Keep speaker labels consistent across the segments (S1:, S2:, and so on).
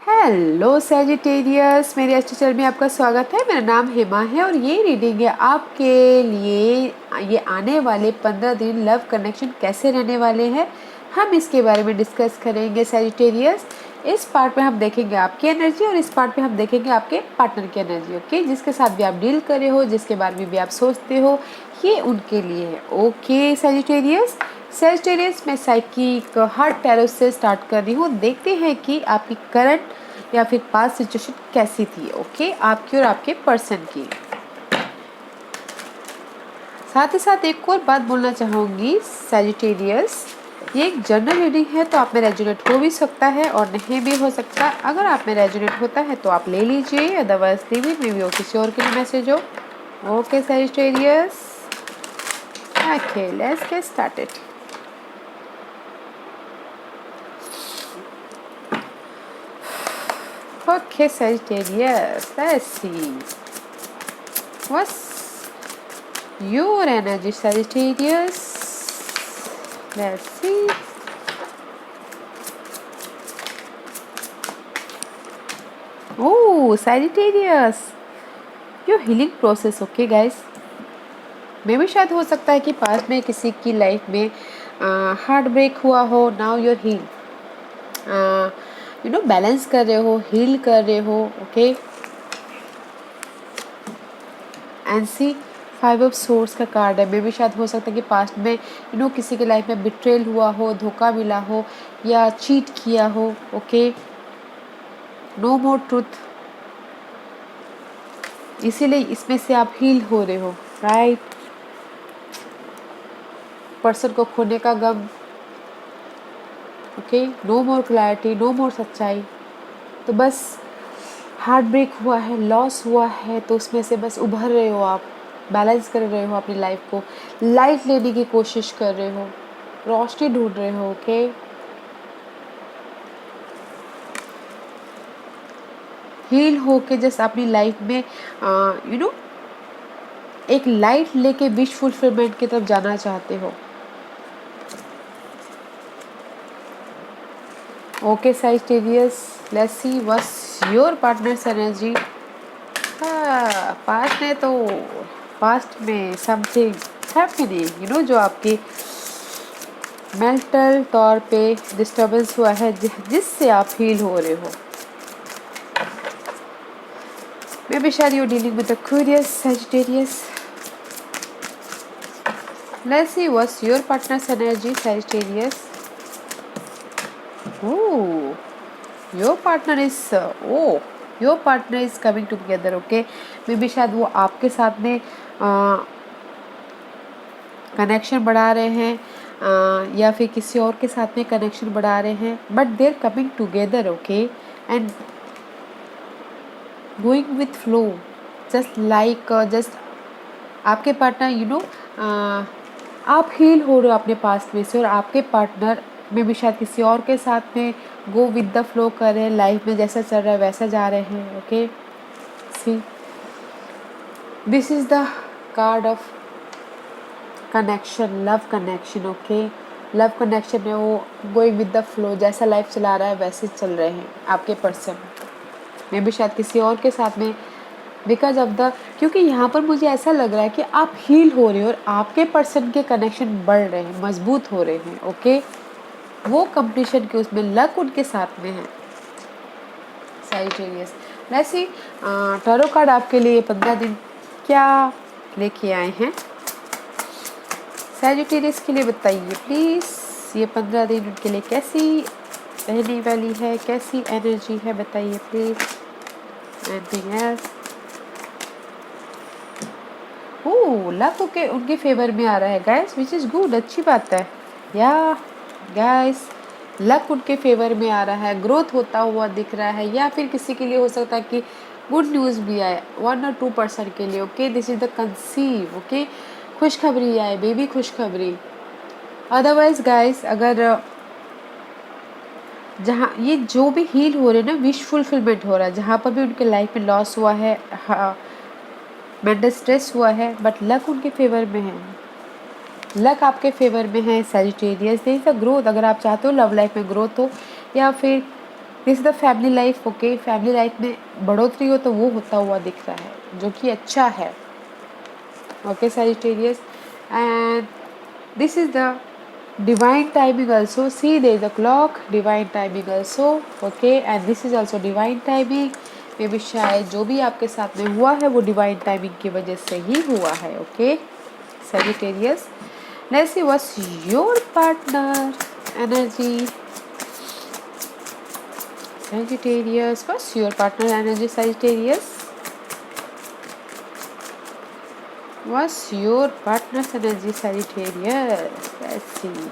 S1: Hello Sagittarius, मेरे अच्छे channel में आपका स्वागत है। मेरा नाम हेमा है और ये रीडिंग है आपके लिए। ये आने वाले 15 दिन लव कनेक्शन कैसे रहने वाले हैं, हम इसके बारे में डिस्कस करेंगे सैजिटेरियस। इस पार्ट में हम देखेंगे आपकी एनर्जी और इस पार्ट में हम देखेंगे आपके पार्टनर की एनर्जी। ओके, जिसके साथ भी आप डील कर रहे हो, जिसके बारे में भी आप सोचते हो, ये उनके लिए है। ओके सैजिटेरियस, मैं साइकिक हार्ट टैरो से स्टार्ट कर रही हूँ। देखते हैं कि आपकी करंट या फिर पास्ट सिचुएशन कैसी थी। ओके, आपकी और आपके पर्सन की। साथ ही साथ एक और बात बोलना चाहूँगी सैजिटेरियस, ये एक जनरल रीडिंग है तो आप में रेजोनेट हो भी सकता है और नहीं भी हो सकता। अगर आप में रेजोनेट होता है तो आप ले लीजिए, अदरवाइज लीव में भी हो, किसी और के लिए मैसेज हो। Okay Sagittarius, okay let's get started. Okay, Sagittarius, let's see. What's your energy, Sagittarius? Let's see. Oh, Sagittarius, your healing process, okay, guys? मे भी शायद हो सकता है कि पास्ट में किसी की लाइफ में हार्ट ब्रेक हुआ हो। नाउ योर हील, बैलेंस कर रहे हो, हील कर रहे हो। Okay, and see 5 of swords का कार्ड है। मे भी शायद हो सकता है कि पास्ट में किसी के लाइफ में बिट्रेल हुआ हो, धोखा मिला हो या चीट किया हो। ओके, नो मोर ट्रूथ, इसीलिए इसमें से आप हील हो रहे हो, राइट। पर्सन को खोने का गम। Okay, no more clarity, no more सच्चाई। तो बस हार्ट ब्रेक हुआ है, लॉस हुआ है, तो उसमें से बस उभर रहे हो आप, बैलेंस कर रहे हो अपनी लाइफ को, लाइट लेने की कोशिश कर रहे हो, रोशनी ढूंढ रहे हो। ओके, हील होके जस्ट अपनी लाइफ में एक लाइट लेके विश फुलफिलमेंट की तरफ जाना चाहते हो। Okay Sagittarius, let's see what's your partner's energy. Past में समथिंग हैपनिंग, जो आपकी मेंटल तौर पे डिस्टर्बेंस हुआ है, जिससे आप फील हो रहे हो। मे बी शायद you dealing with the curious Sagittarius. Let's see what's your partner's energy, Sagittarius. Oh, your partner is your partner is coming together. Okay, may be शायद वो आपके साथ में कनेक्शन बढ़ा रहे हैं या फिर किसी और के साथ में कनेक्शन बढ़ा रहे हैं, but they are coming together. Okay, and going with flow, just आपके पार्टनर आप हील हो रहे हो अपने पास्ट में से, और आपके पार्टनर में भी शायद किसी और के साथ में गो विद द फ्लो कर रहे हैं, लाइफ में जैसा चल रहा है वैसा जा रहे हैं। Okay, see this is the card of connection, love connection. Okay, love connection में वो गोइंग विद द फ्लो, जैसा लाइफ चला रहा है वैसे चल रहे हैं आपके पर्सन में भी शायद किसी और के साथ में, बिकॉज ऑफ द, क्योंकि यहाँ पर मुझे ऐसा लग रहा है कि आप हील हो रहे हो और आपके पर्सन के कनेक्शन बढ़ रहे हैं, मजबूत हो रहे हैं। ओके, वो कंप्लीशन के उसमें लक उनके साथ में है। Sagittarius, वैसे टैरो कार्ड आपके लिए 15 दिन क्या लेके आए हैं Sagittarius के लिए, बताइए प्लीज़। ये 15 दिन उनके लिए कैसी रहने वाली है, कैसी एनर्जी है, बताइए please. Anything else? Luck okay उनके फेवर में आ रहा है गाइस, विच इज़ गुड, अच्छी बात है। या गाइस, लक उनके फेवर में आ रहा है, ग्रोथ होता हुआ दिख रहा है, या फिर किसी के लिए हो सकता है कि गुड न्यूज़ भी आए 1 और 2% के लिए। Okay, this is the conceive. Okay, खुशखबरी आए, बेबी खुशखबरी। अदरवाइज गाइस, अगर जहाँ ये जो भी हील हो रहे हैं ना, विश फुलफिलमेंट हो रहा है, जहाँ पर भी उनके लाइफ में लॉस हुआ है, मेंटल स्ट्रेस हुआ है, बट लक उनके फेवर में है, लक आपके फेवर में है Sagittarius। There is a growth. अगर आप चाहते हो लव लाइफ में ग्रोथ हो, या फिर this is the family life. Okay, family life में बढ़ोतरी हो तो वो होता हुआ दिख रहा है, जो कि अच्छा है। Okay Sagittarius, and this is the divine timing also. See, there is a clock, divine timing also. Okay, and this is also divine timing. मे भी शायद जो भी आपके साथ में हुआ है वो डिवाइन टाइमिंग की वजह से ही हुआ है। Okay Sagittarius, let's see what's your partner energy. Sagittarius, what's your partner energy Sagittarius? What's your partner's energy Sagittarius? Let's see.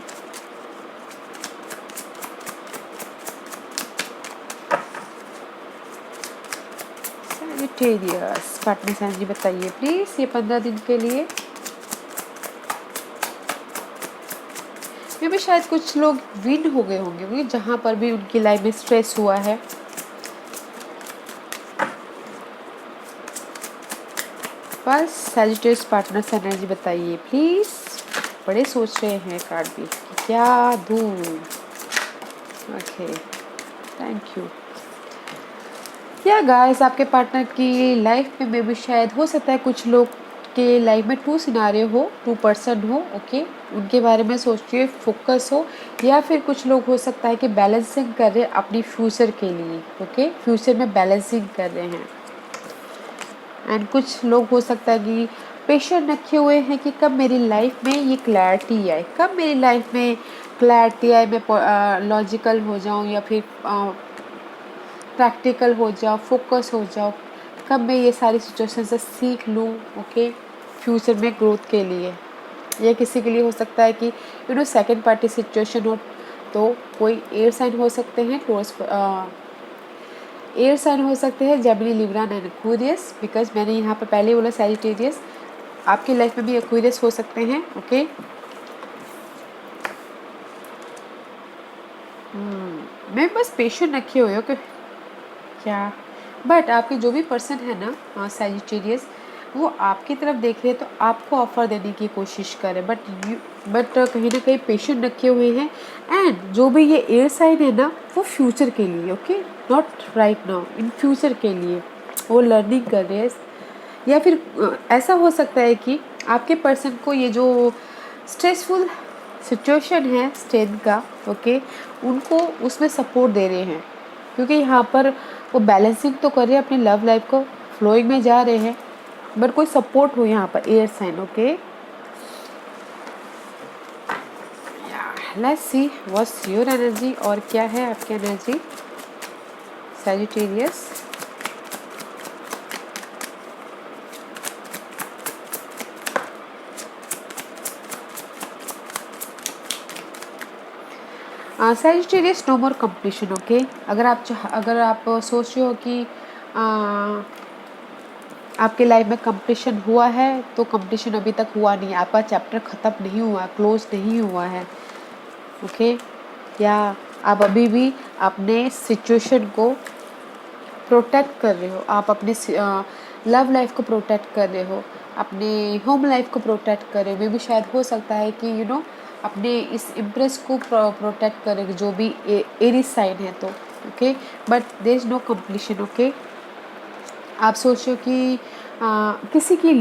S1: Sagittarius, partner's energy बताइए प्लीज ये 15 दिन के लिए। मे भी शायद कुछ लोग विन हो गए होंगे जहाँ पर भी उनकी लाइफ में स्ट्रेस हुआ है। बस Sagittarius पार्टनर्स एनर्जी बताइए प्लीज। बड़े सोच रहे हैं कार्ड भी कि क्या दूँ। Okay, thank you. या गाइस, आपके पार्टनर की लाइफ में मे भी शायद हो सकता है कुछ लोग के लाइफ में 2 सिनारियो हो, 2 पर्सन हो। ओके, उनके बारे में सोचिए, फोकस हो। या फिर कुछ लोग हो सकता है कि बैलेंसिंग कर रहे हैं अपनी फ्यूचर के लिए। ओके, फ्यूचर में बैलेंसिंग कर रहे हैं। एंड कुछ लोग हो सकता है कि पेशेंट रखे हुए हैं कि कब मेरी लाइफ में ये क्लैरिटी आए, कब मेरी लाइफ में क्लैरिटी आए, मैं लॉजिकल हो जाऊँ या फिर प्रैक्टिकल हो जाओ, फोकस हो जाओ, कब मैं ये सारी सिचुएशन से सीख लूँ। ओके, फ्यूचर में ग्रोथ के लिए। या किसी के लिए हो सकता है कि सेकंड पार्टी सिचुएशन हो, तो कोई एयर साइन हो सकते हैं, एयर साइन हो सकते हैं, Gemini, Libra and Aquarius. Because मैंने यहाँ पर पहले बोला सैजिटेरियस, आपकी लाइफ में भी एक्वेरियस हो सकते हैं। ओके, मैं बस पेशेंट रखे हुए हो कि क्या, बट आपके जो भी पर्सन है ना सैजिटेरियस, वो आपकी तरफ देख रहे हैं तो आपको ऑफर देने की कोशिश करें, बट कहीं ना कहीं पेशेंट रखे हुए हैं। एंड जो भी ये एयर साइन है ना, वो फ्यूचर के लिए। Okay, not right now, in future के लिए वो लर्निंग कर रहे हैं। या फिर ऐसा हो सकता है कि आपके पर्सन को ये जो स्ट्रेसफुल सिचुएशन है स्ट्रेन का, ओके, उनको उसमें सपोर्ट दे रहे हैं। क्योंकि यहाँ पर वो बैलेंसिंग तो कर रहे हैं अपनी लव लाइफ को, फ्लोइंग में जा रहे हैं, बट कोई सपोर्ट हो यहाँ पर air sign. Okay, let's see what's your energy, और क्या है आपकी energy Sagittarius. Sagittarius, no more completion. Okay, अगर आप सोच रहे हो कि आपके लाइफ में कंप्लीशन हुआ है, तो कंप्लीशन अभी तक हुआ नहीं है, आपका चैप्टर ख़त्म नहीं हुआ, क्लोज नहीं हुआ है। ओके, या आप अभी भी अपने सिचुएशन को प्रोटेक्ट कर रहे हो, आप अपने लव लाइफ को प्रोटेक्ट कर रहे हो, अपने होम लाइफ को प्रोटेक्ट कर रहे हो। मे भी शायद हो सकता है कि अपने इस इम्प्रेस को प्रोटेक्ट करें, जो भी एरीज साइन है तो। Okay, but there is no completion. Okay, आप सोचो कि किसी के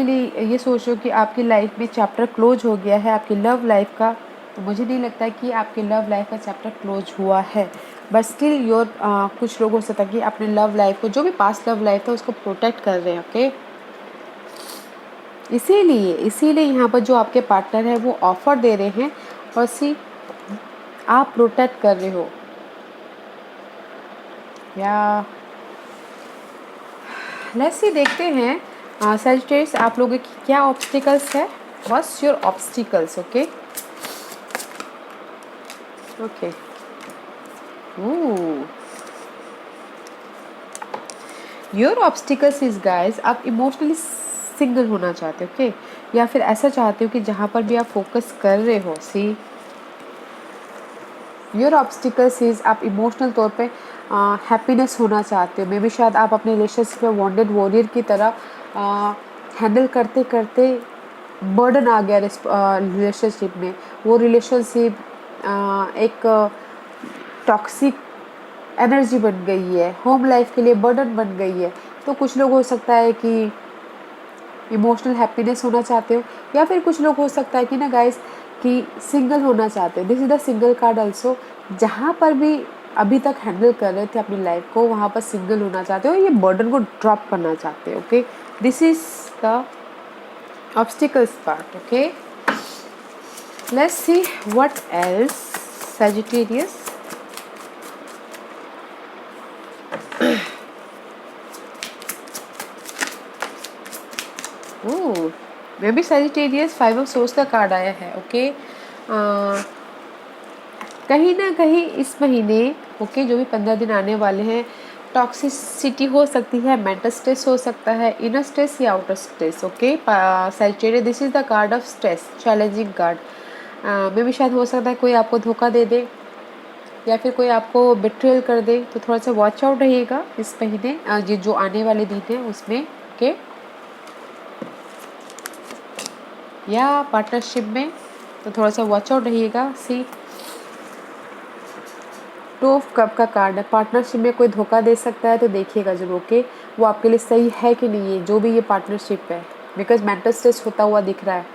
S1: लिए ये सोचो कि आपकी लाइफ में चैप्टर क्लोज हो गया है आपकी लव लाइफ का, तो मुझे नहीं लगता कि आपकी लव लाइफ का चैप्टर क्लोज हुआ है। बट स्टिल कुछ लोग हो सकता है कि अपने लव लाइफ को, जो भी पास्ट लव लाइफ था, उसको प्रोटेक्ट कर रहे हैं। ओके, इसीलिए यहाँ पर जो आपके पार्टनर है वो ऑफर दे रहे हैं, और आप प्रोटेक्ट कर रहे हो। या लेट्स सी, देखते हैं सैजिटेरियस आप लोगों की क्या ऑब्स्टिकल्स है। What's your obstacles. Okay, okay, your obstacles is guys, आप इमोशनली सिंगल होना चाहते हो। ओके, या फिर ऐसा चाहते हो कि जहाँ पर भी आप फोकस कर रहे हो, सी योर ऑब्स्टिकल्स इज, आप इमोशनल तौर पे हैप्पीनेस होना चाहते हो। मे बी शायद आप अपने रिलेशनशिप में वॉन्डेड वॉरियर की तरह हैंडल करते करते बर्डन आ गया रिलेशनशिप में। वो रिलेशनशिप एक टॉक्सिक एनर्जी बन गई है, होम लाइफ के लिए बर्डन बन गई है। तो कुछ लोग हो सकता है कि इमोशनल हैप्पीनेस होना चाहते हो, या फिर कुछ लोग हो सकता है कि ना गाइस कि सिंगल होना चाहते हो। This is the single card also. जहाँ पर भी अभी तक हैंडल कर रहे थे अपनी लाइफ को, वहाँ पर सिंगल होना चाहते हो, ये बर्डन को ड्रॉप करना चाहते हो। Okay, this is the obstacles part. Okay, let's see what else. Sagittarius. Oh, may be Sagittarius 5 of swords का कार्ड आया है। ओके, कहीं ना कहीं इस महीने ओके जो भी 15 दिन आने वाले हैं, टॉक्सिसिटी हो सकती है, मेंटल स्ट्रेस हो सकता है, इनर स्ट्रेस या outer stress. Okay Sagittarius, this is the card of stress, challenging card. मे भी शायद हो सकता है कोई आपको धोखा दे दे, या फिर कोई आपको बिट्रेल कर दे, तो थोड़ा सा वॉच आउट रहिएगा इस महीने, ये जो आने वाले दिन है उसमें। ओके, या पार्टनरशिप में तो थोड़ा सा वॉच आउट रहिएगा। सी, टू ऑफ कप का कार्ड है, पार्टनरशिप में कोई धोखा दे सकता है, तो देखिएगा जरूर। ओके, वो आपके लिए सही है कि नहीं है जो भी ये पार्टनरशिप है, बिकॉज मेंटल स्ट्रेस होता हुआ दिख रहा है,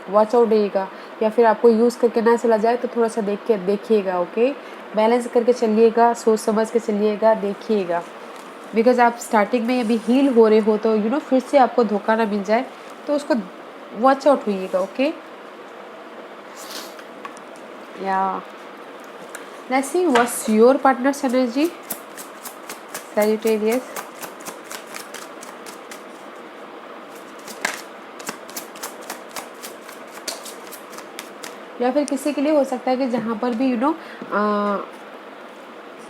S1: वॉच आउट रहिएगा। या फिर आपको यूज़ करके ना चला जाए तो थोड़ा सा देखिएगा। ओके, बैलेंस करके चलिएगा, सोच समझ के चलिएगा, देखिएगा, बिकॉज आप स्टार्टिंग में अभी हील हो रहे हो, तो फिर से आपको धोखा ना मिल जाए, तो उसको वॉच आउट होइएगा। ओके, या let's see what's your partner's energy, Sagittarius. या फिर किसी के लिए हो सकता है कि जहाँ पर भी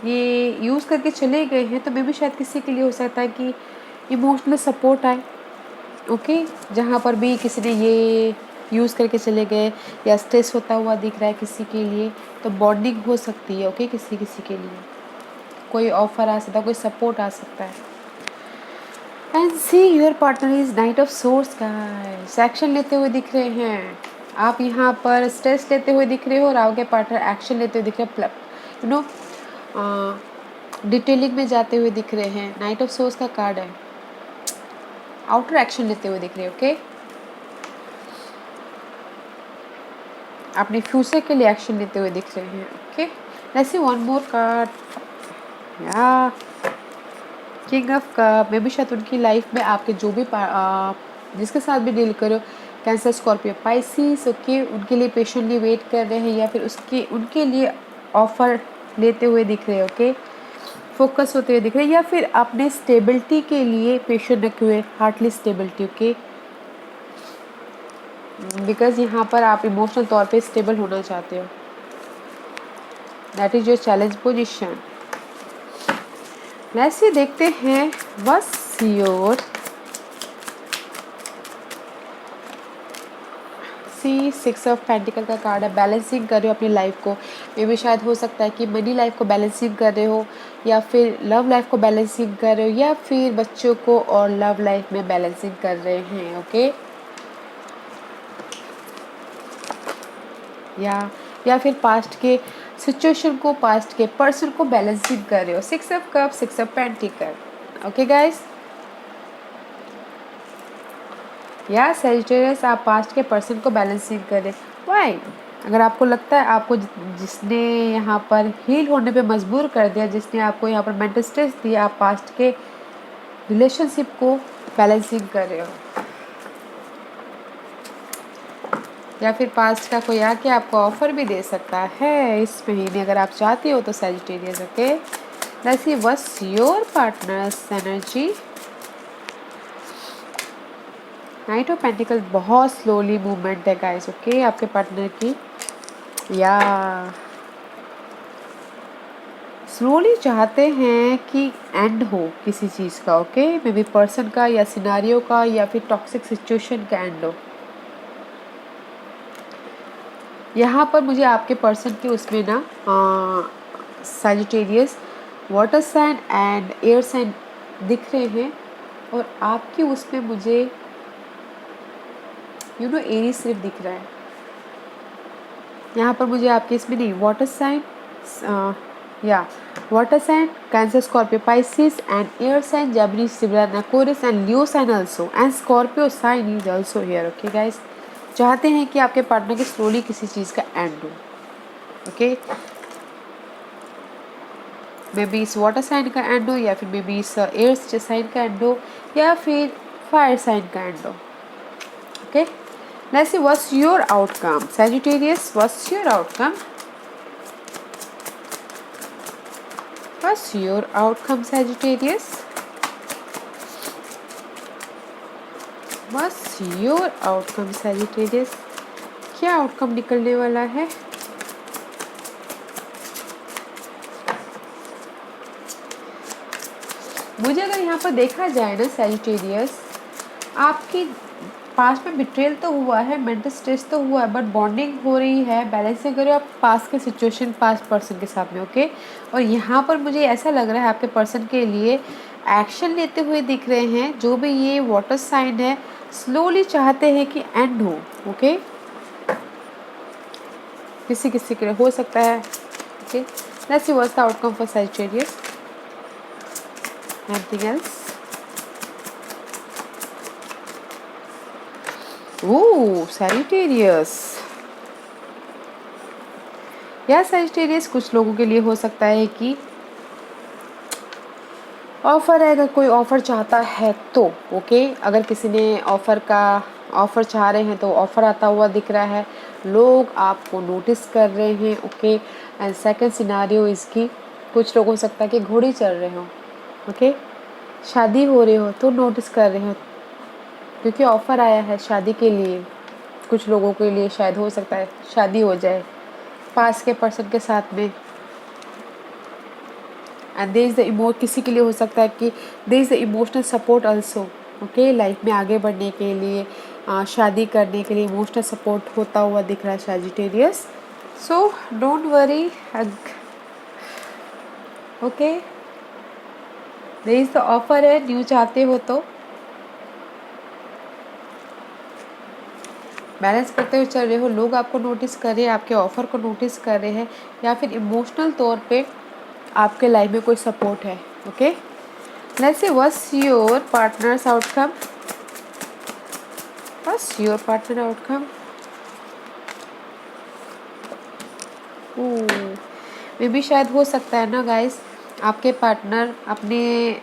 S1: ये यूज़ करके चले गए हैं, तो मे भी शायद किसी के लिए हो सकता है कि इमोशनल सपोर्ट आए। ओके, जहाँ पर भी किसी ने ये यूज़ करके चले गए, या स्ट्रेस होता हुआ दिख रहा है किसी के लिए, तो बॉन्डिंग हो सकती है। ओके, किसी के लिए कोई ऑफर आ सकता है, कोई सपोर्ट आ सकता है। And see your partner is night of source guys, action लेते हुए दिख रहे हैं। आप यहाँ पर स्ट्रेस लेते हुए दिख रहे हो, और आपके पार्टनर एक्शन लेते हुए दिख रहे हैं, डिटेलिंग में जाते हुए दिख रहे हैं। नाइट ऑफ सोर्स का कार्ड है, आउटर एक्शन लेते हुए दिख रहे हैं। ओके, अपने फ्यूचर के लिए एक्शन लेते हुए दिख रहे हैं। Okay, let's C one more card. या किंग ऑफ कप, मे भी शायद उनकी लाइफ में आपके जो भी जिसके साथ भी डील करो, कैंसर, स्कॉर्पियो, पाइसिस। ओके, उनके लिए पेशेंटली वेट कर रहे हैं, या फिर उनके लिए ऑफर लेते हुए दिख रहे हैं। ओके, फोकस होते हुए दिख रहे हैं, या फिर अपने स्टेबिलिटी के लिए पेशेंट रखे हुए, हार्टली स्टेबिलिटी। ओके, बिकॉज यहाँ पर आप इमोशनल तौर पे स्टेबल होना चाहते हो, that is your challenge position. वैसे देखते हैं बस योर सी, 6 ऑफ पेंटिकल का कार्ड है, बैलेंसिंग कर रहे हो अपनी लाइफ को। मे भी शायद हो सकता है कि मनी लाइफ को बैलेंसिंग कर रहे हो, या फिर लव लाइफ को बैलेंसिंग कर रहे हो, या फिर बच्चों को और लव लाइफ में बैलेंसिंग कर रहे हैं। ओके, या फिर पास्ट के सिचुएशन को, पास्ट के पर्सन को बैलेंसिंग कर रहे हो। 6 of cup, 6 of pentacle. Okay guys, या सैजिटेरियस, आप पास्ट के पर्सन को बैलेंसिंग करें। वाई, अगर आपको लगता है आपको जिसने यहाँ पर हील होने पे मजबूर कर दिया, जिसने आपको यहाँ पर मेंटल स्ट्रेस दिया, आप पास्ट के रिलेशनशिप को बैलेंसिंग कर रहे हो, या फिर पास्ट का कोई आके आपको ऑफर भी दे सकता है इस महीने, अगर आप चाहती हो तो Sagittarius. Okay, let's see what's your partners energy. Night of pentacle, बहुत स्लोली मूवमेंट है गाइस। ओके, आपके पार्टनर की, या स्लोली चाहते हैं कि एंड हो किसी चीज़ का। ओके, मे बी पर्सन का, या सिनारियो का, या फिर टॉक्सिक सिचुएशन का एंड हो। यहाँ पर मुझे आपके पर्सन के उसमें ना Sagittarius, water sign and air sign दिख रहे हैं, और आपकी उसमें मुझे एरीज सिर्फ दिख रहा है। यहाँ पर मुझे आपके इसमें नहीं, वाटर साइन, या water sign Cancer, Scorpio, Pisces, and air sign Gemini, Libra, and Aquarius, and Leo sign also, and Scorpio sign is also here. Okay guys, चाहते हैं कि आपके पार्टनर के स्लोली किसी चीज़ का एंड हो. ओके, मे बी इस वाटर साइन का एंड हो, या फिर मे बी इस एयर साइन का एंड हो, या फिर फायर साइन का एंड हो. Okay, let's see what's your outcome Sagittarius. What's your outcome? What's your outcome Sagittarius? What's your outcome Sagittarius? क्या आउटकम निकलने वाला है? मुझे अगर यहाँ पर देखा जाए ना Sagittarius, आपकी पास में बिट्रेल तो हुआ है, मेंटल स्ट्रेस तो हुआ है, बट बॉन्डिंग हो रही है, बैलेंसिंग कर रहे हो आप पास के सिचुएशन पास पर्सन के साथ में. ओके, और यहाँ पर मुझे ऐसा लग रहा है आपके पर्सन के लिए एक्शन लेते हुए दिख रहे हैं. जो भी ये वाटर साइन है, स्लोली चाहते हैं कि एंड हो. ओके, किसी किसी के लिए हो सकता है. Okay, let's see what's the outcome for Sagittarius. Anything else? Sagittarius. या Sagittarius कुछ लोगों के लिए हो सकता है कि ऑफ़र है, अगर कोई ऑफ़र चाहता है तो. ओके, अगर किसी ने ऑफ़र चाह रहे हैं तो ऑफ़र आता हुआ दिख रहा है. लोग आपको नोटिस कर रहे हैं. ओके, एंड सेकंड सिनारियो इसकी कुछ लोग हो सकता है कि घोड़े चल रहे हो. ओके, शादी हो रही हो तो नोटिस कर रहे हो, क्योंकि ऑफ़र आया है शादी के लिए. कुछ लोगों के लिए शायद हो सकता है शादी हो जाए पास के पर्सन के साथ में. एंड देयर इज़ द किसी के लिए हो सकता है कि there is the emotional support also. Okay, life में आगे बढ़ने के लिए, शादी करने के लिए इमोशनल सपोर्ट होता हुआ दिख रहा है Sagittarius. So don't worry. Okay, there is the offer है, न्यू चाहते हो तो बैलेंस करते हुए चल रहे हो. लोग आपको नोटिस कर रहे हैं, आपके ऑफ़र को नोटिस कर रहे हैं, या फिर इमोशनल तौर पे आपके लाइफ में कोई सपोर्ट है. Okay, let's see what's your partners outcome. What's your partner outcome? May be शायद हो सकता है ना गाइस, आपके पार्टनर अपने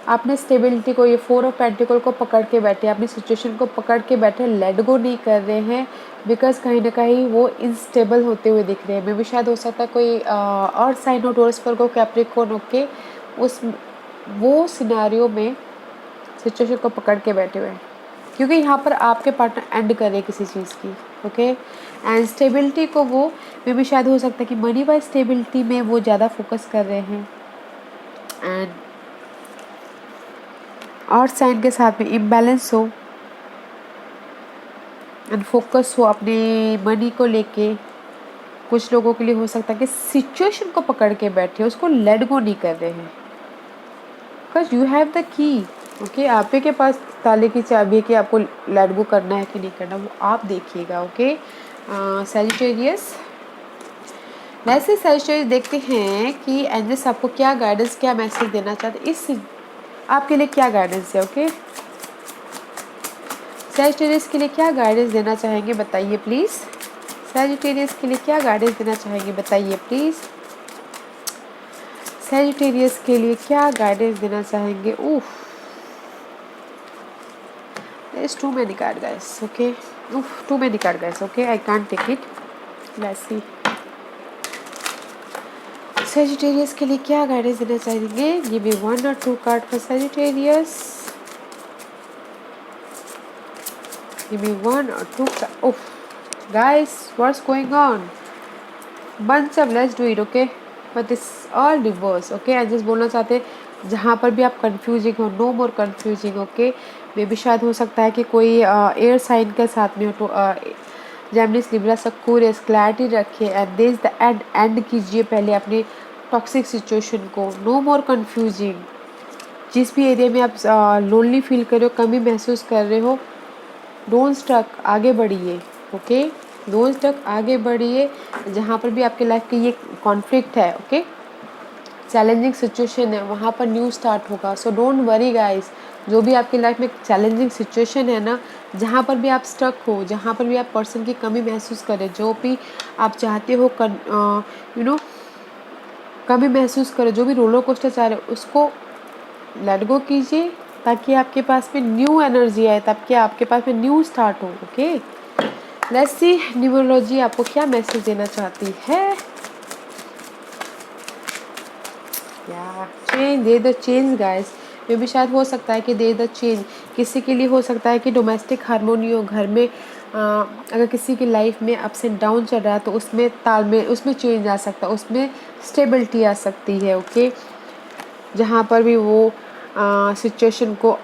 S1: आपने स्टेबिलिटी को, ये 4 ऑफ पेंटिकल को पकड़ के बैठे, अपनी सिचुएशन को पकड़ के बैठे, लेट गो नहीं कर रहे हैं, बिकॉज कहीं ना कहीं वो इनस्टेबल होते हुए दिख रहे हैं. मे भी शायद हो सकता है कोई और साइन हो, टॉरस पर को कैप्रिकॉर्न. ओके, उस वो सिनारियो में सिचुएशन को पकड़ के बैठे हुए हैं, क्योंकि यहाँ पर आपके पार्टनर एंड कर रहे हैं किसी चीज़ की. ओके, एंड स्टेबिलिटी को वो मे भी शायद हो सकता है कि मनी वाइज स्टेबिलिटी में वो ज़्यादा फोकस कर रहे हैं, एंड और साइन के साथ में इम्बैलेंस हो एंड फोकस हो अपने मनी को लेके. कुछ लोगों के लिए हो सकता है कि सिचुएशन को पकड़ के बैठे, उसको लेट गो नहीं कर रहे हैं, because you have the key. Okay, आप ही के पास ताले की चाबी है कि आपको लेट गो करना है कि नहीं करना, वो आप देखिएगा. ओके Sagittarius, वैसे Sagittarius देखते हैं कि एंजल्स आपको क्या गाइडेंस, क्या मैसेज देना चाहते हैं, इस आपके लिए क्या गाइडेंस है. ओके, Sagittarius के लिए क्या गाइडेंस देना चाहेंगे बताइए प्लीज़. Sagittarius के लिए क्या गाइडेंस देना चाहेंगे बताइए प्लीज़. Sagittarius के लिए क्या गाइडेंस देना चाहेंगे. there is too many card guys. Okay, too many card guys. Okay, I can't take it. Let's see. Sagittarius के लिए क्या गाइडेंस देना चाहेंगे. Give me 1 or 2 card for Sagittarius. Give me 1 or 2 card. Guys, what's going on? Bunch of let's do it. Okay, but it's all reverse. Okay, I just बोलना चाहते हैं जहाँ पर भी आप कंफ्यूजिंग हो, नो मोर कंफ्यूजिंग. ओके, मे भी शायद हो सकता है कि कोई एयर साइन के साथ में हो तो जेमिनी, लिब्रा, एक्वेरियस, क्लैरिटी रखिए एंड दिस द एंड कीजिए पहले अपने टॉक्सिक सिचुएशन को. नो मोर कंफ्यूजिंग. जिस भी एरिया में आप लोनली फील कर रहे हो, कमी महसूस कर रहे हो, डोंट स्ट्रक, आगे बढ़िए. ओके, डोंट स्टक, आगे बढ़िए। जहाँ पर भी आपके लाइफ की ये कॉन्फ्लिक्ट है, ओके, चैलेंजिंग सिचुएशन है, वहाँ पर न्यू स्टार्ट होगा। सो डोंट वरी गाइस, जो भी आपकी लाइफ में चैलेंजिंग सिचुएशन है ना, जहाँ पर भी आप स्टक हो, जहाँ पर भी आप पर्सन की कमी महसूस करें, जो भी आप चाहते हो कमी महसूस करें, जो भी रोलर कोस्टर चाह रहे हो, उसको लेट गो कीजिए, ताकि आपके पास में न्यू एनर्जी आए, ताकि आपके पास में न्यू स्टार्ट हो। ओके, लेट्स सी न्यूमरोलॉजी आपको क्या मैसेज देना चाहती है। या change, they the change guys, मे भी शायद हो सकता है कि दे द चेंज किसी के लिए हो सकता है कि डोमेस्टिक हार्मोनी हो घर में। अगर किसी की लाइफ में अप्स एंड डाउन चल रहा है तो उसमें तालमेल, उसमें चेंज आ सकता है, उसमें स्टेबिलिटी आ सकती है। ओके, जहाँ पर भी वो सिचुएशन को,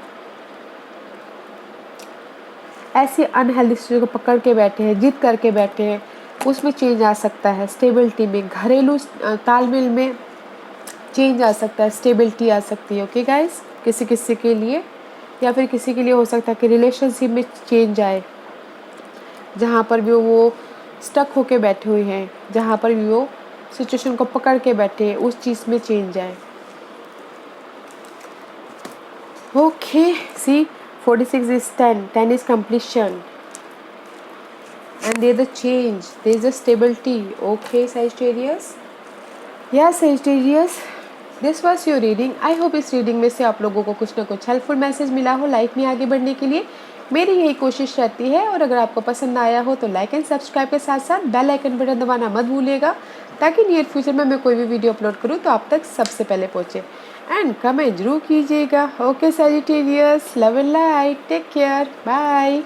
S1: ऐसी अनहेल्दी सिचुएशन को पकड़ के बैठे हैं, जिद करके बैठे हैं, उसमें चेंज आ सकता है। स्टेबिलिटी में, घरेलू तालमेल में चेंज आ सकता है, स्टेबिलिटी आ सकती है। ओके गाइस, किसी किसी के लिए, या फिर किसी के लिए हो सकता है कि रिलेशनशिप में चेंज आए, जहाँ पर भी वो स्टक होके बैठे हुए हैं, जहाँ पर भी वो सिचुएशन को पकड़ के बैठे हैं, उस चीज़ में चेंज आए। Okay, see 46 is 10, 10 is completion, and there the change, there is a stability. Okay Sagittarius, या Sagittarius, this was your reading. I hope इस रीडिंग में से आप लोगों को कुछ ना कुछ हेल्पफुल मैसेज मिला हो लाइफ में आगे बढ़ने के लिए। मेरी यही कोशिश रहती है, और अगर आपको पसंद आया हो तो लाइक एंड सब्सक्राइब के साथ साथ बेल आइकन बटन दबाना मत भूलिएगा, ताकि नियर फ्यूचर में मैं कोई भी वीडियो अपलोड करूँ तो आप तक सबसे पहले पहुँचे। एंड कमेंट जरूर कीजिएगा। Okay Sagittarius, love and light, take care, bye.